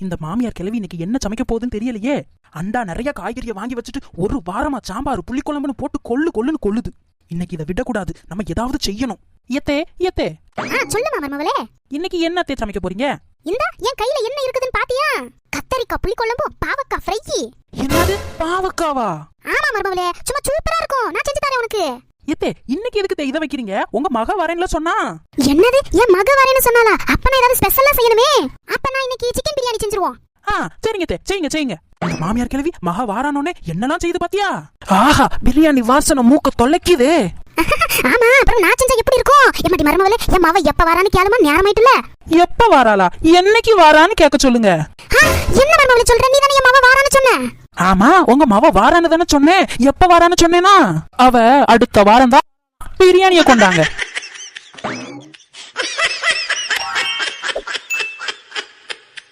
இந்த மாமியார் கிழவி இன்னைக்கு என்ன சமைக்க போகுதுன்னு தெரியலையே. அண்டா நிறைய காய்கறியை வாங்கி வச்சுட்டு ஒரு வாரமா சாம்பார் புளிக்குழம்புன்னு போட்டு கொள்ளுன்னு கொள்ளுது. இன்னைக்கு இதை விடக்கூடாது, நம்ம ஏதாவது செய்யணும். ஏத்தே சொல்லுமா மருமவளே, இன்னைக்கு என்னத்தே சமைக்க போறீங்க? இந்த என் கையில என்ன இருக்குதுன்னு பாத்தியா? கத்தரிக்காய் புளிக்குழம்பு, பாவக்காய் ஃப்ரை. என்னது பாவக்காவா? ஆமா மருமவளே, சும்மா சூப்பரா இருக்கும். நான் செஞ்சு தரேன் உனக்கு. ஏத்தே இன்னைக்கு எதுக்கு இதை வைக்கிறீங்க? உங்க மக வரேன்ல சொன்னா. என்னது என் மக வரேன்னு சொன்னாலா? அப்ப நான் ஏதாவது ஸ்பெஷலா செய்யணுமே. அப்ப நான் இன்னைக்கு சிக்கன் பிரியாணி செஞ்சிருவோம். சரிங்க தே, செய்யுங்க. மாமியார் கிழவி மக வாரானோனே என்னெல்லாம் செய்து பாத்தியா? ஆஹா, பிரியாணி வாசனை மூக்க தொலைக்குது. ஆமா, அப்புறம் நான் செஞ்சா எப்படி இருக்கும்? எம்மாடி மருமவளே, என் மாவ எப்ப வரான்னு கேளுமா, நேரமாயிட்டுல. எப்ப வாராளா? என்னைக்கு வாரான்னு கேட்க சொல்லுங்க. என்ன மருமவளே சொல்ற? நீ தானே என் மாவ வாரான்னு சொன்ன. ஆமா, உங்க மாவ வாரான்னு தானே சொன்னேன். எப்ப வாரான்னு சொன்னேனா? அவ அடுத்த வாரம் தான் பிரியாணியை கொண்டாங்க.